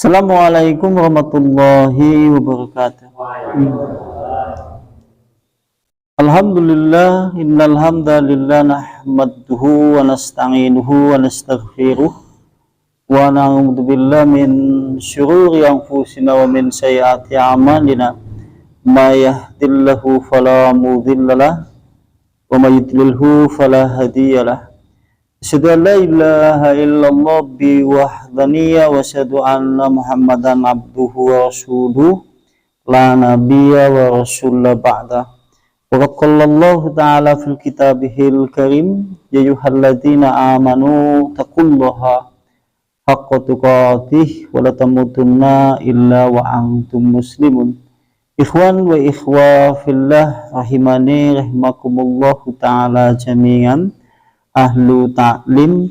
Assalamualaikum warahmatullahi wabarakatuh. Alhamdulillah, innal hamdalillah nahmaduhu wa nasta'inuhu wa nastaghfiruh wa na'udzu billahi min syururi anfusina wa min sayyiati a'malina. May yahdihillahu fala mudhillalah wa may yudlilhu fala hadiyalah. Asyhadu an la ilaha illallah bi wahdaniyya wa asyhadu anna Muhammadan abduhu wa rasuluh la nabiyya wa rasulla ba'da. Wa qala Allah ta'ala fil kitabihil karim ya ayyuhalladzina amanu taqullaha haqqa tuqatih wa la tamutunna illa wa antum muslimun. Ikhwan wa ikhwa fillah rahimani rahimakumullahu ta'ala jami'an. Ahlu taklim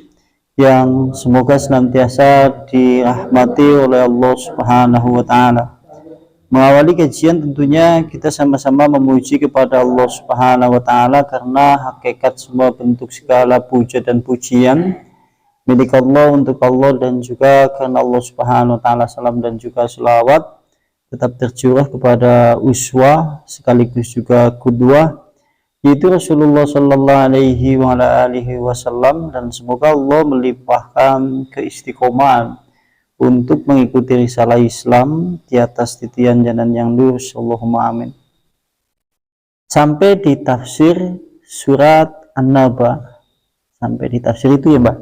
yang semoga senantiasa dirahmati oleh Allah Subhanahu wa Ta'ala. Mengawali kajian tentunya kita sama-sama memuji kepada Allah Subhanahu wa Ta'ala, karena hakikat semua bentuk segala puja dan pujian milik Allah, untuk Allah, dan juga karena Allah Subhanahu wa Ta'ala salam dan juga selawat tetap tercurah kepada uswah sekaligus juga qudwah, yaitu Rasulullah Sallallahu Alaihi Wasallam, dan semoga Allah melimpahkan keistiqomahan untuk mengikuti risalah Islam di atas titian jalan yang lurus. Allahumma amin. Sampai di tafsir surat An-Naba, sampai di tafsir itu ya Mbak.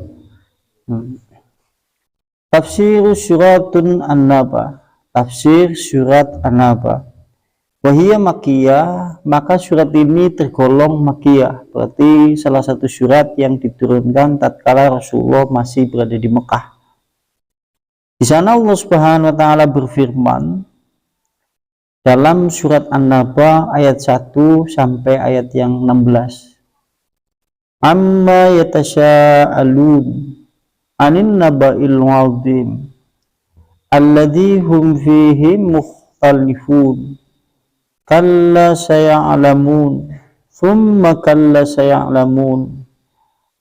Tafsir suratun An-Naba, tafsir surat An-Naba. Wahiyya Makkiyah, maka surat ini tergolong Makkiyah, berarti salah satu surat yang diturunkan tatkala Rasulullah masih berada di Mekah. Di sana Allah Subhanahu wa Ta'ala berfirman dalam surat An-Naba ayat 1 sampai ayat yang 16. Amma yatasya'alun 'anil naba'il 'adzim alladzi hum fihi mukhtalifun. Kalla saya'lamun, thumma kalla saya'lamun.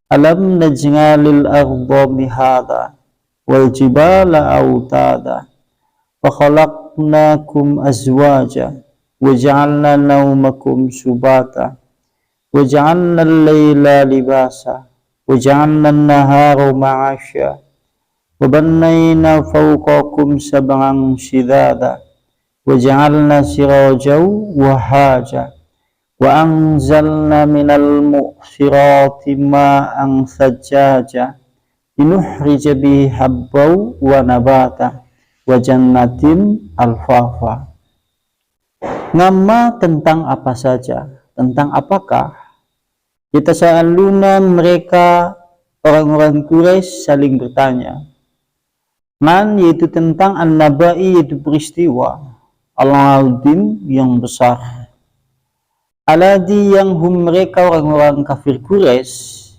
Alam naj'alil arda mihada wal jibala autada wa khalaqnakum azwaja wa ja'alna nawmakum subata wa ja'alna al-layla libasa wa ja'alna an-nahara ma'asha wa bannayna fawqakum sab'an shidada wa ja'alna sirajan wa haja wa anzalna minal mu'sirati ma'an sajjaja linukhrija bihi habban wa nabata wa jannatin alfafa. Nama tentang apa saja, tentang apakah? Kita sa'aluna, mereka orang-orang Quraisy saling bertanya. Man, yaitu tentang an-nabai, yaitu peristiwa al-azim yang besar. Alladzi, yang hum, mereka orang-orang kafir Quraisy,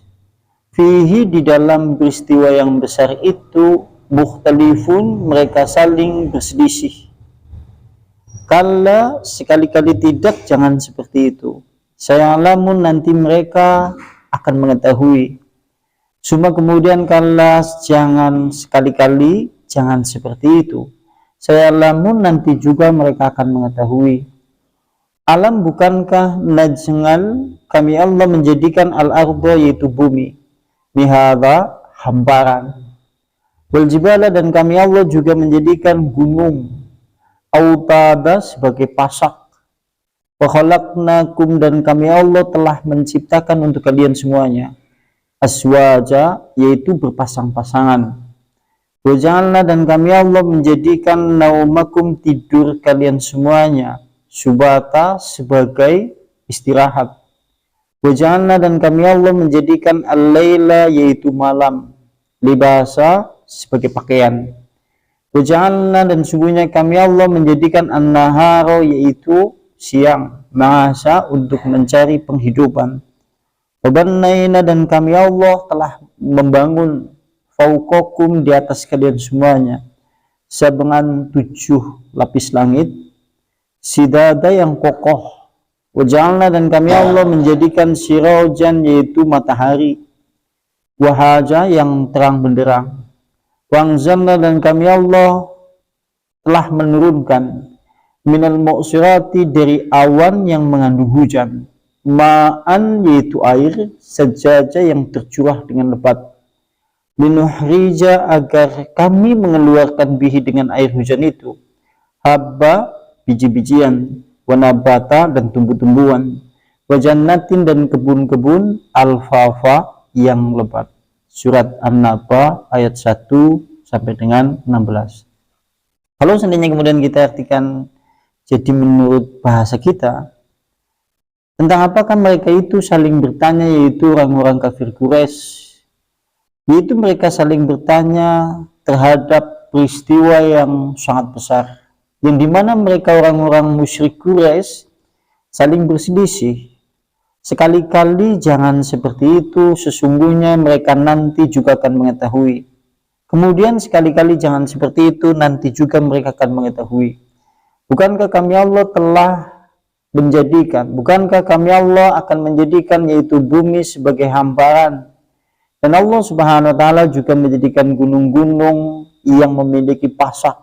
fihi, di dalam peristiwa yang besar itu, mukhtalifun, mereka saling berselisih. Kalla, sekali-kali tidak, jangan seperti itu. Saya'lamun, nanti mereka akan mengetahui. Cuma kemudian kalla, jangan sekali-kali, jangan seperti itu. Saya'lamun, nanti juga mereka akan mengetahui. Alam, bukankah naj'al, kami Allah menjadikan al-arda, yaitu bumi, mihada, hamparan, wal jibala, dan kami Allah juga menjadikan gunung, autada, sebagai pasak, wa khalaqnakum, dan kami Allah telah menciptakan untuk kalian semuanya, azwaja, yaitu berpasang-pasangan, wa ja'alna, dan kami Allah menjadikan naumakum, tidur kalian semuanya, subata, sebagai istirahat, wa ja'alna, dan kami Allah menjadikan al-laila, yaitu malam, libasa, sebagai pakaian, wa ja'alna, dan sungguhnya kami Allah menjadikan an-nahara, yaitu siang, ma'asa, untuk mencari penghidupan, wa bannayna, dan kami Allah telah membangun fauqakum, di atas kalian semuanya, sab'an, 7 lapis langit, sidada, yang kokoh, wa ja'alna, dan kami Allah menjadikan sirajan, yaitu matahari, wa haja, yang terang benderang, wa anzalna, dan kami Allah telah menurunkan minal mu'sirati dari awan yang mengandung hujan, ma'an yaitu air, sajaja yang tercurah dengan lebat, linuhrija agar kami mengeluarkan bihi dengan air hujan itu, habba biji-bijian, wanabata dan tumbuh-tumbuhan, wajannatin dan kebun-kebun, alfafa yang lebat. Surat An-Naba ayat 1 sampai dengan 16. Kalau seandainya kemudian kita artikan jadi menurut bahasa kita, tentang apakah mereka itu saling bertanya, yaitu orang-orang kafir Quraisy, yaitu mereka saling bertanya terhadap peristiwa yang sangat besar, yang dimana mereka orang-orang musyrik Quraisy saling berselisih. Sekali-kali jangan seperti itu, sesungguhnya mereka nanti juga akan mengetahui. Kemudian sekali-kali jangan seperti itu, nanti juga mereka akan mengetahui. Bukankah kami Allah telah menjadikan, bukankah kami Allah akan menjadikan yaitu bumi sebagai hamparan, dan Allah Subhanahu wa taala juga menjadikan gunung-gunung yang memiliki pasak.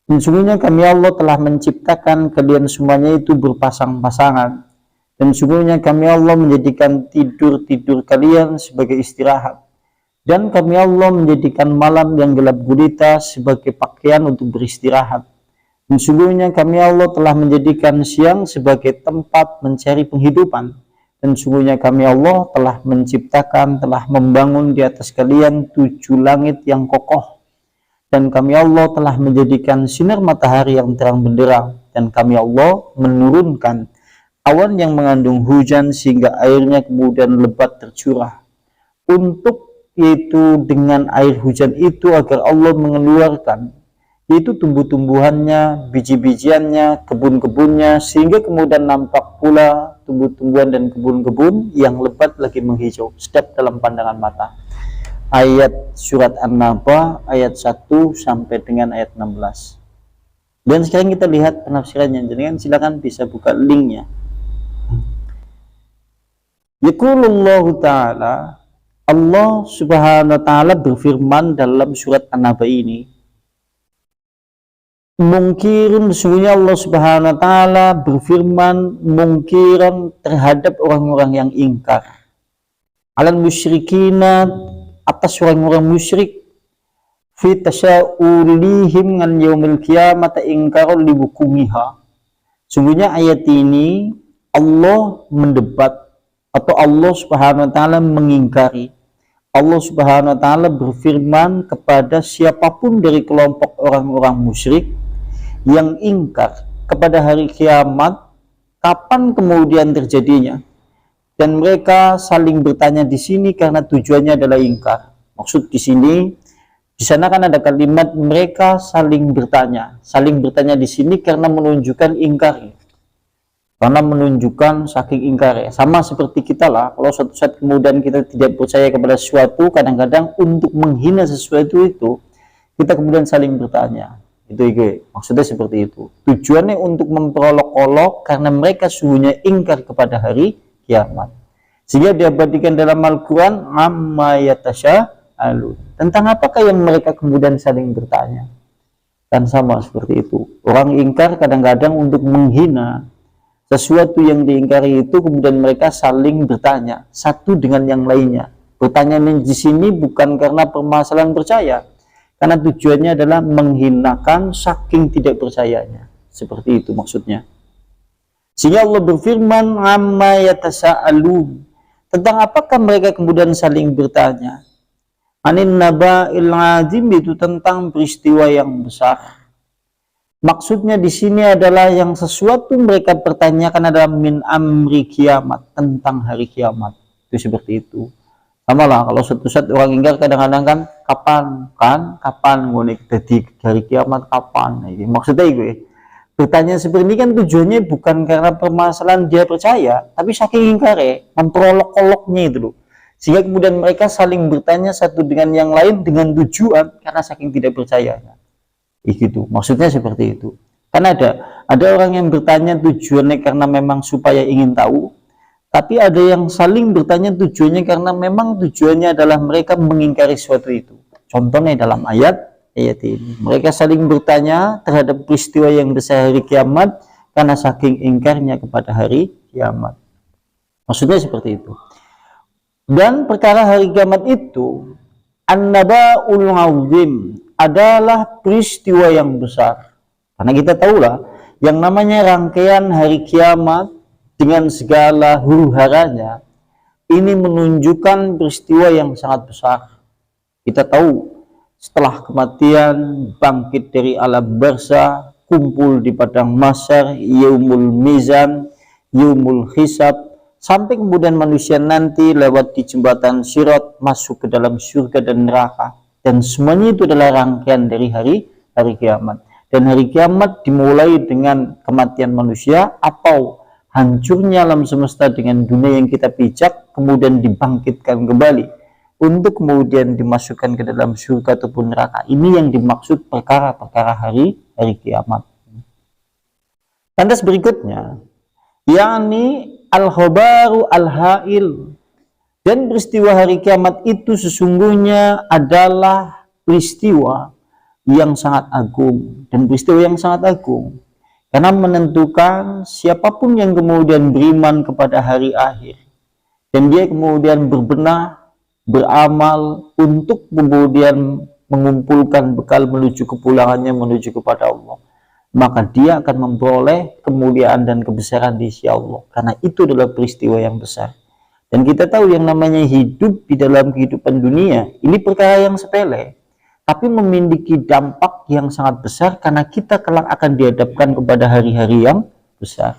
Dan sungguhnya kami Allah telah menciptakan kalian semuanya itu berpasang-pasangan. Dan sungguhnya kami Allah menjadikan tidur-tidur kalian sebagai istirahat. Dan kami Allah menjadikan malam yang gelap gulita sebagai pakaian untuk beristirahat. Dan sungguhnya kami Allah telah menjadikan siang sebagai tempat mencari penghidupan. Dan sungguhnya kami Allah telah menciptakan, telah membangun di atas kalian 7 langit yang kokoh. Dan kami Allah telah menjadikan sinar matahari yang terang benderang. Dan kami Allah menurunkan awan yang mengandung hujan sehingga airnya kemudian lebat tercurah. Untuk yaitu dengan air hujan itu agar Allah mengeluarkan yaitu tumbuh-tumbuhannya, biji-bijiannya, kebun-kebunnya, sehingga kemudian nampak pula tumbuh-tumbuhan dan kebun-kebun yang lebat lagi menghijau, sedap dalam pandangan mata. Ayat surat An-Naba ayat 1 sampai dengan ayat 16. Dan sekarang kita lihat penafsirannya. Jadi silakan bisa buka linknya. Yaqulullahu ta'ala, Allah Subhanahu wa ta'ala berfirman dalam surat An-Naba ini, mungkirin, sesungguhnya Allah Subhanahu wa ta'ala berfirman mungkiran terhadap orang-orang yang ingkar, alal musyrikina, atas orang-orang musyrik, fi tasya'ulihim ngan yaumil qiyamah ingkarul libukumiha. Sungguhnya ayat ini Allah mendebat, atau Allah Subhanahu wa ta'ala mengingkari. Allah Subhanahu wa ta'ala berfirman kepada siapapun dari kelompok orang-orang musyrik yang ingkar kepada hari kiamat, kapan kemudian terjadinya. Dan mereka saling bertanya di sini karena tujuannya adalah ingkar. Maksud di sini, di sana kan ada kalimat mereka saling bertanya. Saling bertanya di sini karena menunjukkan ingkar. Karena menunjukkan saking ingkar. Sama seperti kita lah, kalau suatu saat kemudian kita tidak percaya kepada sesuatu, kadang-kadang untuk menghina sesuatu itu, kita kemudian saling bertanya. Itu maksudnya seperti itu. Tujuannya untuk memperolok-olok karena mereka sungguhnya ingkar kepada hari kiamat. Sehingga diabadikan dalam Al-Quran, amma yatasa'alun. Tentang apakah yang mereka kemudian saling bertanya. Kan sama seperti itu. Orang ingkar kadang-kadang untuk menghina sesuatu yang diingkari itu, kemudian mereka saling bertanya satu dengan yang lainnya. Pertanyaan di sini bukan karena permasalahan percaya, karena tujuannya adalah menghinakan saking tidak percayanya. Seperti itu maksudnya. Sehingga Allah berfirman, amma yatasa'alun, tentang apakah mereka kemudian saling bertanya. Anin naba'il azim, itu tentang peristiwa yang besar. Maksudnya di sini adalah yang sesuatu mereka pertanyakan adalah min amri kiamat, tentang hari kiamat. Itu seperti itu. Sama lah kalau suatu saat orang ingkar kadang-kadang kan kapan ngonek jadi hari kiamat kapan. Maksudnya itu. Pertanyaan seperti ini kan tujuannya bukan karena permasalahan dia percaya, tapi saking ingkar, memperolok-oloknya itu loh. Sehingga kemudian mereka saling bertanya satu dengan yang lain dengan tujuan karena saking tidak percayanya. Gitu, maksudnya seperti itu. Kan ada orang yang bertanya tujuannya karena memang supaya ingin tahu, tapi ada yang saling bertanya tujuannya karena memang tujuannya adalah mereka mengingkari sesuatu itu. Contohnya dalam ayat ayat ini. Mereka saling bertanya terhadap peristiwa yang besar hari kiamat karena saking ingkarnya kepada hari kiamat. Maksudnya seperti itu. Dan perkara hari kiamat itu an-naba'ul 'azim adalah peristiwa yang besar. Karena kita tahulah yang namanya rangkaian hari kiamat dengan segala huru-haranya ini menunjukkan peristiwa yang sangat besar. Kita tahu setelah kematian bangkit dari alam barzah, kumpul di padang mahsyar, yaumul mizan, yaumul hisab, sampai kemudian manusia nanti lewat di jembatan Sirat masuk ke dalam surga dan neraka. Dan semuanya itu adalah rangkaian dari hari kiamat. Dan hari kiamat dimulai dengan kematian manusia atau hancurnya alam semesta dengan dunia yang kita pijak, kemudian dibangkitkan kembali untuk kemudian dimasukkan ke dalam surga ataupun neraka. Ini yang dimaksud perkara-perkara hari kiamat. Lantas berikutnya, yakni al-khabaru al-ha'il. Dan peristiwa hari kiamat itu sesungguhnya adalah peristiwa yang sangat agung. Dan peristiwa yang sangat agung karena menentukan siapapun yang kemudian beriman kepada hari akhir dan dia kemudian berbenah, beramal untuk kemudian mengumpulkan bekal menuju kepulangannya, menuju kepada Allah, maka dia akan memperoleh kemuliaan dan kebesaran di sisi Allah. Karena itu adalah peristiwa yang besar. Dan kita tahu yang namanya hidup di dalam kehidupan dunia ini perkara yang sepele, tapi memiliki dampak yang sangat besar karena kita kelak akan dihadapkan kepada hari-hari yang besar.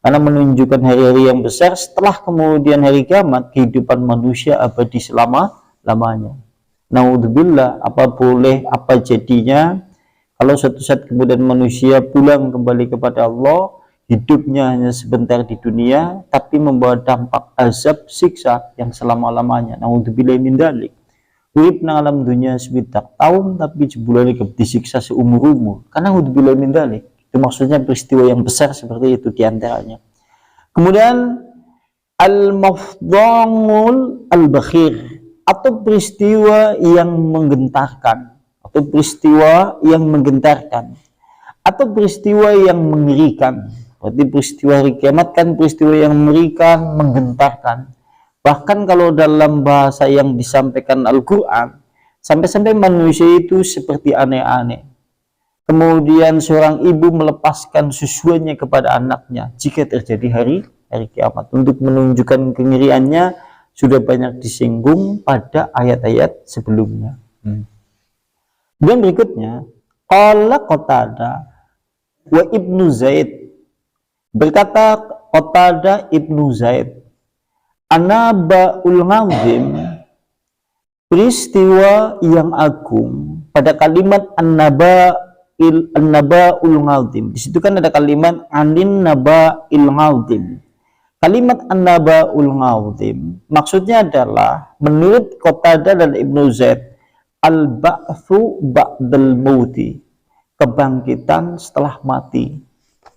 Karena menunjukkan hari-hari yang besar setelah kemudian hari kiamat, kehidupan manusia abadi selama-lamanya. Naudzubillah, apa boleh, apa jadinya kalau suatu saat kemudian manusia pulang kembali kepada Allah, hidupnya hanya sebentar di dunia, tapi membawa dampak azab, siksa yang selama-lamanya. Naudzubillah min dzalik. Urip nang alam dunia sebitak tahun tapi jebulane disiksa seumur-umur. Karena udzubillah min dzalik. Itu maksudnya peristiwa yang besar seperti itu diantaranya. Kemudian al-mafdhamul al-bakhir, atau peristiwa yang menggentarkan, atau peristiwa yang menggentarkan, atau peristiwa yang mengerikan. Berarti peristiwa hari kiamat kan peristiwa yang mengerikan, menggentarkan. Bahkan kalau dalam bahasa yang disampaikan Al-Quran, sampai-sampai manusia itu seperti aneh-aneh. Kemudian seorang ibu melepaskan susuannya kepada anaknya jika terjadi hari kiamat. Untuk menunjukkan kengeriannya sudah banyak disinggung pada ayat-ayat sebelumnya. Dan berikutnya, qala Qatadah wa Ibnu Zaid, berkata Qatadah Ibnu Zaid, an-naba'ul 'azim, peristiwa yang agung. Pada kalimat an-naba'ul 'azim, di situ kan ada kalimat anin naba'il 'azim. Kalimat an-naba'ul 'azim maksudnya adalah menurut Qatadah dan Ibnu Zaid, al-ba'tsu ba'dal mauti, kebangkitan setelah mati.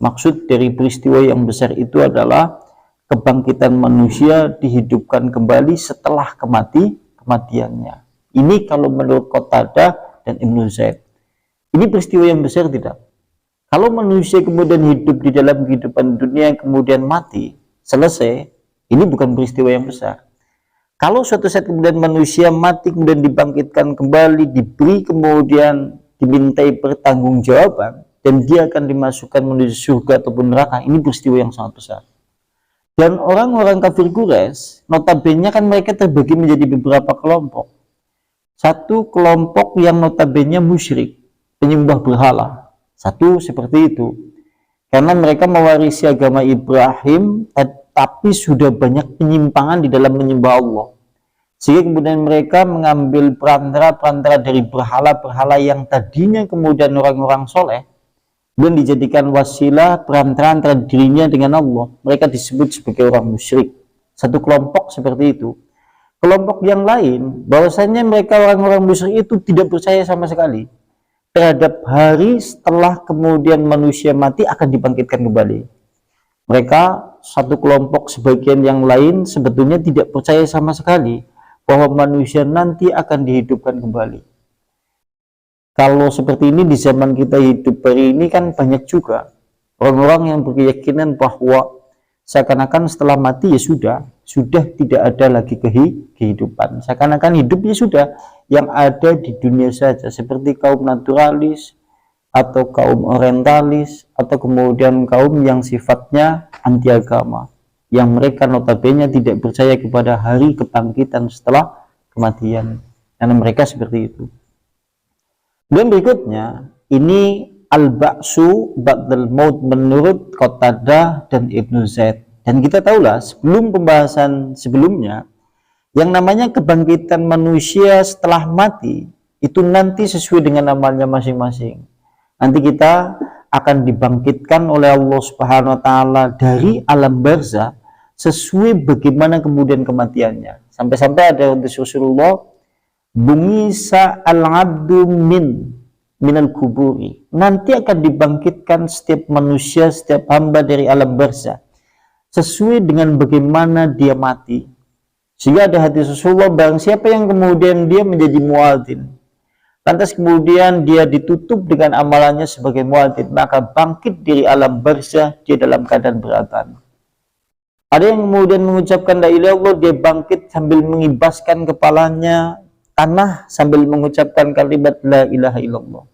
Maksud dari peristiwa yang besar itu adalah kebangkitan manusia dihidupkan kembali setelah kematiannya. Ini kalau menurut Qatadah dan Ibnu Zaid. Ini peristiwa yang besar tidak? Kalau manusia kemudian hidup di dalam kehidupan dunia kemudian mati, selesai, ini bukan peristiwa yang besar. Kalau suatu saat kemudian manusia mati kemudian dibangkitkan kembali, diberi kemudian dimintai pertanggungjawaban dan dia akan dimasukkan menuju surga ataupun neraka, ini peristiwa yang sangat besar. Dan orang-orang kafir Quraisy, notabene kan mereka terbagi menjadi beberapa kelompok. Satu kelompok yang notabene musyrik, penyembah berhala. Satu seperti itu. Karena mereka mewarisi agama Ibrahim, tapi sudah banyak penyimpangan di dalam menyembah Allah. Sehingga kemudian mereka mengambil perantara-perantara dari berhala-berhala yang tadinya kemudian orang-orang soleh, dan dijadikan wasilah perantara antara dirinya dengan Allah. Mereka disebut sebagai orang musyrik. Satu kelompok seperti itu. Kelompok yang lain, bahwasanya mereka orang-orang musyrik itu tidak percaya sama sekali terhadap hari setelah kemudian manusia mati akan dibangkitkan kembali. Mereka satu kelompok sebagian yang lain sebetulnya tidak percaya sama sekali bahwa manusia nanti akan dihidupkan kembali. Kalau seperti ini di zaman kita hidup hari ini kan banyak juga orang-orang yang berkeyakinan bahwa seakan-akan setelah mati ya sudah tidak ada lagi kehidupan. Seakan-akan hidup ya sudah, yang ada di dunia saja, seperti kaum naturalis atau kaum orientalis atau kemudian kaum yang sifatnya anti agama, yang mereka notabene tidak percaya kepada hari kebangkitan setelah kematian, karena mereka seperti itu. Dan berikutnya ini al-ba'su ba'dal maut menurut Qatadah dan Ibnu Zaid. Dan kita tahulah sebelum pembahasan sebelumnya, yang namanya kebangkitan manusia setelah mati itu nanti sesuai dengan amalnya masing-masing. Nanti kita akan dibangkitkan oleh Allah Subhanahu wa taala dari alam barzah sesuai bagaimana kemudian kematiannya. Sampai-sampai ada hadis Rasulullah, bungisa al-abdu minal kuburi, nanti akan dibangkitkan setiap manusia, setiap hamba dari alam barzah sesuai dengan bagaimana dia mati. Sehingga ada hadis Rasulullah, barang siapa yang kemudian dia menjadi muadzin, lantas kemudian dia ditutup dengan amalannya sebagai muadzin, maka bangkit dari alam barzah dia dalam keadaan beradzan. Ada yang kemudian mengucapkan la ilaha illallah, dia bangkit sambil mengibaskan kepalanya tanah sambil mengucapkan kalimat la ilaha illallah.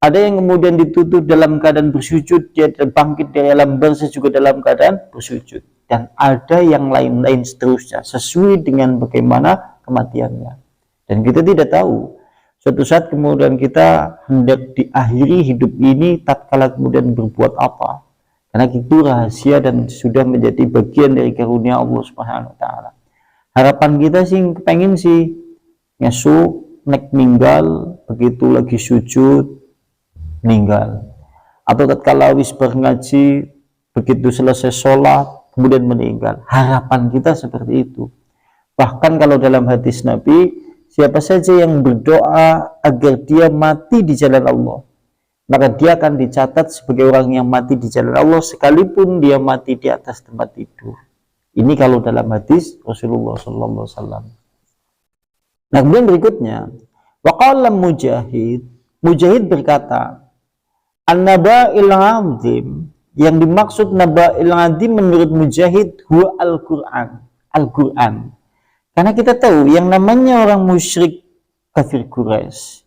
Ada yang kemudian ditutup dalam keadaan bersujud, dia bangkit dari alam barzah juga dalam keadaan bersujud. Dan ada yang lain-lain seterusnya sesuai dengan bagaimana kematiannya. Dan kita tidak tahu suatu saat kemudian kita hendak diakhiri hidup ini tatkala kemudian berbuat apa, karena itu rahasia dan sudah menjadi bagian dari karunia Allah Subhanahu wa taala. Harapan kita sih pengen sih ngesuk nek ninggal, begitu lagi sujud meninggal, atau tatkala wis berngaji begitu selesai sholat kemudian meninggal. Harapan kita seperti itu. Bahkan kalau dalam hadis Nabi, siapa saja yang berdoa agar dia mati di jalan Allah, maka dia akan dicatat sebagai orang yang mati di jalan Allah sekalipun dia mati di atas tempat tidur. Ini kalau dalam hadis Rasulullah SAW. Nah kemudian berikutnya, waqala Mujahid berkata, an-naba'il 'azim, yang dimaksud naba'il 'azim menurut Mujahid huwa Al-Quran. Karena kita tahu yang namanya orang musyrik kafir Quraisy,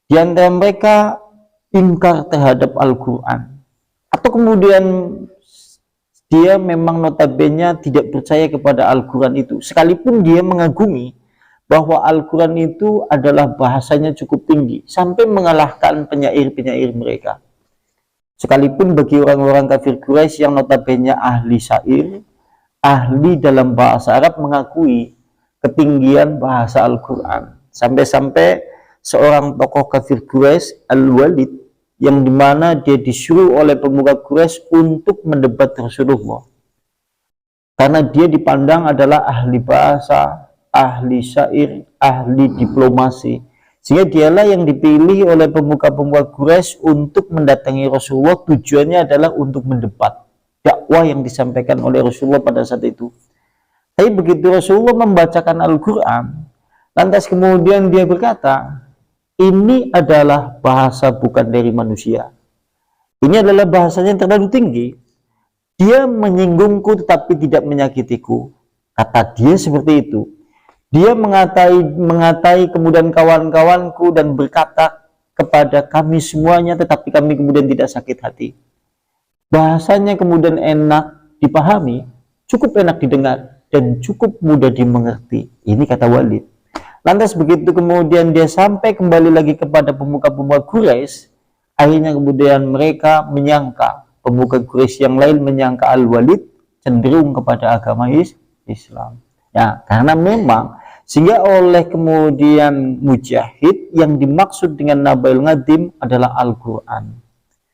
di antara mereka ingkar terhadap Al-Quran, atau kemudian dia memang notabene tidak percaya kepada Al-Quran itu, sekalipun dia mengagumi bahwa Al-Quran itu adalah bahasanya cukup tinggi sampai mengalahkan penyair-penyair mereka. Sekalipun bagi orang-orang kafir Quraisy yang notabene ahli syair, ahli dalam bahasa Arab, mengakui ketinggian bahasa Al-Quran. Sampai-sampai seorang tokoh kafir Quraisy, Al-Walid, yang dimana dia disuruh oleh pemuka Quraisy untuk mendebat Rasulullah. Karena dia dipandang adalah ahli bahasa, ahli syair, ahli diplomasi. Sehingga dialah yang dipilih oleh pemuka-pemuka Quraisy untuk mendatangi Rasulullah, tujuannya adalah untuk mendebat dakwah yang disampaikan oleh Rasulullah pada saat itu. Tapi begitu Rasulullah membacakan Al-Quran, lantas kemudian dia berkata, ini adalah bahasa bukan dari manusia. Ini adalah bahasanya yang terlalu tinggi. Dia menyinggungku tetapi tidak menyakitiku. Kata dia seperti itu. Dia mengatai kemudian kawan-kawanku dan berkata kepada kami semuanya, tetapi kami kemudian tidak sakit hati. Bahasanya kemudian enak dipahami, cukup enak didengar, dan cukup mudah dimengerti. Ini kata Walid. Lantas begitu kemudian dia sampai kembali lagi kepada pemuka-pemuka Quraisy, akhirnya kemudian mereka menyangka, pemuka Quraisy yang lain menyangka Al-Walid cenderung kepada agama Islam. Ya, karena memang sehingga oleh kemudian Mujahid yang dimaksud dengan Naba'il Ngadim adalah Al-Quran.